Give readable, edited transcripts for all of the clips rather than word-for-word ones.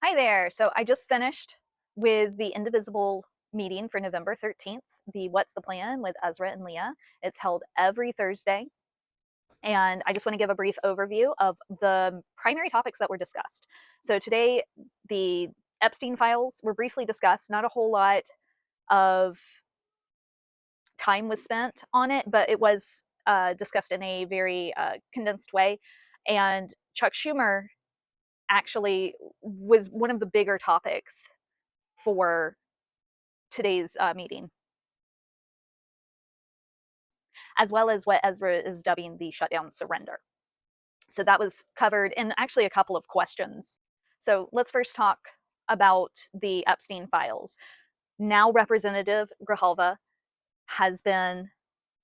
Hi there. So I just finished with the Indivisible meeting for November 13th, the What's the Plan with Ezra and Leah. It's held every Thursday. And I just want to give a brief overview of the primary topics that were discussed. So today, the Epstein files were briefly discussed. Not a whole lot of time was spent on it, but it was discussed in a very condensed way. And Chuck Schumer actually was one of the bigger topics for today's meeting, as well as what Ezra is dubbing the shutdown surrender. So that was covered in actually a couple of questions. So let's first talk about the Epstein files. Now Representative Grijalva has been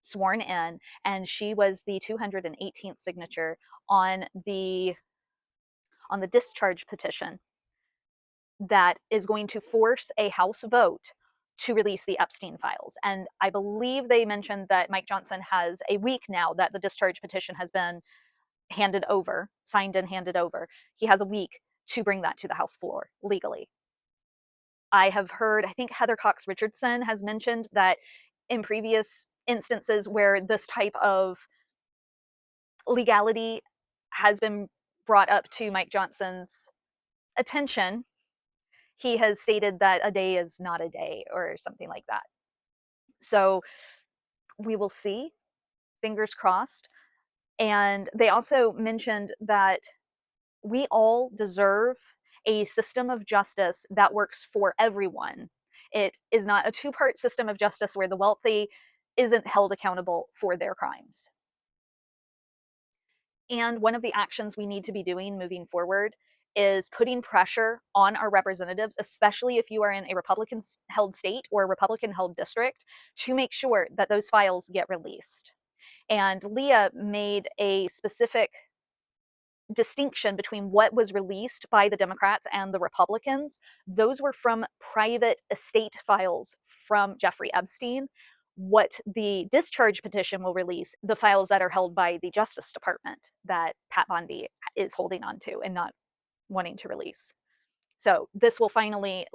sworn in, and she was the 218th signature on the discharge petition that is going to force a House vote to release the Epstein files. And I believe they mentioned that Mike Johnson has a week now that the discharge petition has been handed over, signed and handed over. He has a week to bring that to the House floor legally. I have heard, I think Heather Cox Richardson has mentioned that in previous instances where this type of legality has been brought up to Mike Johnson's attention, he has stated that a day is not a day or something like that. So we will see, fingers crossed. And they also mentioned that we all deserve a system of justice that works for everyone. It is not a two-part system of justice where the wealthy isn't held accountable for their crimes. And one of the actions we need to be doing moving forward is putting pressure on our representatives, especially if you are in a Republican held state or a Republican held district, to make sure that those files get released. And Leah made a specific distinction between what was released by the Democrats and the Republicans. Those were from private estate files from Jeffrey Epstein. What the discharge petition will release, the files that are held by the Justice Department that Pat Bondi is holding on to and not wanting to release. So this will finally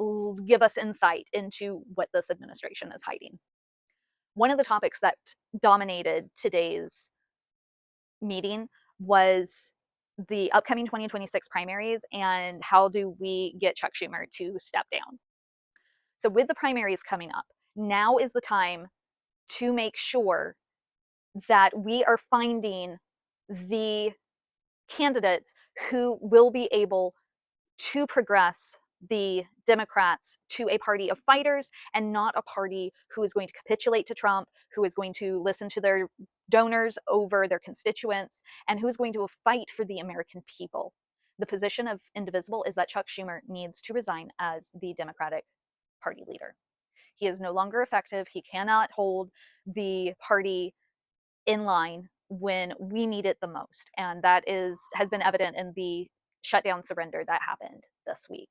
give us insight into what this administration is hiding. One of the topics that dominated today's meeting was the upcoming 2026 primaries and how do we get Chuck Schumer to step down. So with the primaries coming up, now is the time to make sure that we are finding the candidates who will be able to progress the Democrats to a party of fighters and not a party who is going to capitulate to Trump, who is going to listen to their donors over their constituents, and who is going to fight for the American people. The position of Indivisible is that Chuck Schumer needs to resign as the Democratic Party leader. He is no longer effective. He cannot hold the party in line when we need it the most. And that has been evident in the shutdown surrender that happened this week.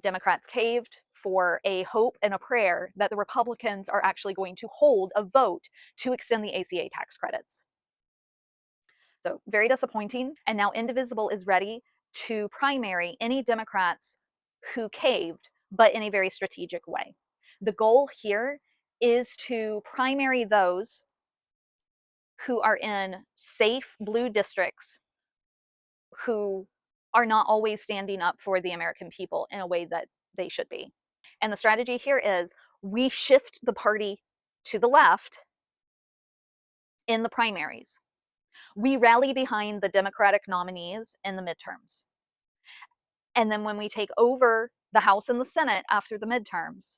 Democrats caved for a hope and a prayer that the Republicans are actually going to hold a vote to extend the ACA tax credits. So very disappointing. And now Indivisible is ready to primary any Democrats who caved, but in a very strategic way. The goal here is to primary those who are in safe blue districts who are not always standing up for the American people in a way that they should be. And the strategy here is we shift the party to the left in the primaries. We rally behind the Democratic nominees in the midterms. And then when we take over the House and the Senate after the midterms,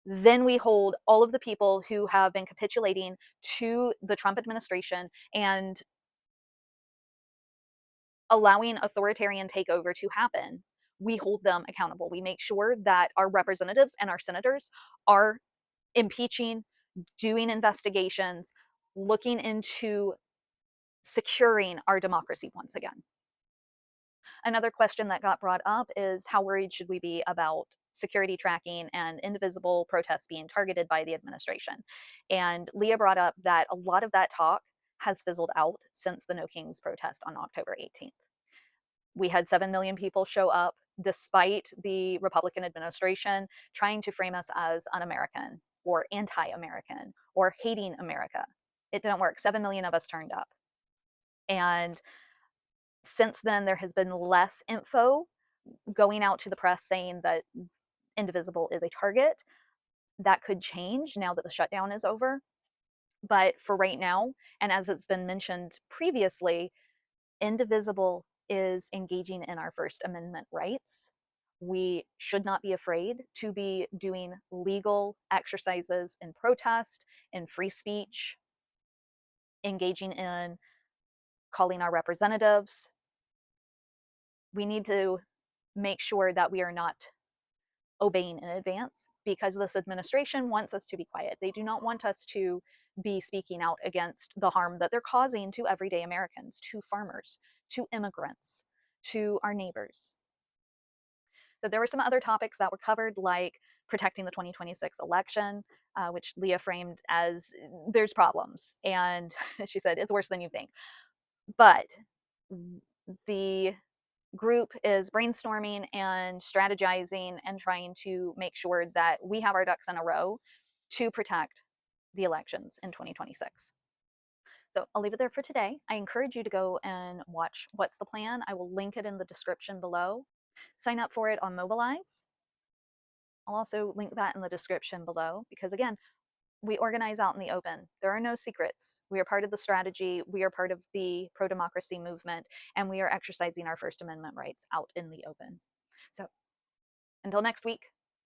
then we hold all of the people who have been capitulating to the Trump administration and allowing authoritarian takeover to happen. We hold them accountable. We make sure that our representatives and our senators are impeaching, doing investigations, looking into securing our democracy once again. Another question that got brought up is how worried should we be about security tracking and Indivisible protests being targeted by the administration? And Leah brought up that a lot of that talk has fizzled out since the No Kings protest on October 18th. We had 7 million people show up. despite the Republican administration trying to frame us as un American or anti American or hating America. It didn't work. 7 million of us turned up. And since then, there has been less info going out to the press saying that Indivisible is a target. That could change now that the shutdown is over. But for right now, and as it's been mentioned previously, Indivisible is engaging in our First Amendment rights. We should not be afraid to be doing legal exercises in protest, in free speech, engaging in calling our representatives. We need to make sure that we are not obeying in advance because this administration wants us to be quiet. They do not want us to be speaking out against the harm that they're causing to everyday Americans, to farmers, to immigrants, to our neighbors. So there were some other topics that were covered, like protecting the 2026 election, which Leah framed as there's problems. And she said, it's worse than you think. But the group is brainstorming and strategizing and trying to make sure that we have our ducks in a row to protect the elections in 2026. So I'll leave it there for today. I encourage you to go and watch What's the Plan. I will link it in the description below. Sign up for it on Mobilize. I'll also link that in the description below because, again, we organize out in the open. There are no secrets. We are part of the strategy. We are part of the pro democracy movement, and we are exercising our First Amendment rights out in the open. So until next week,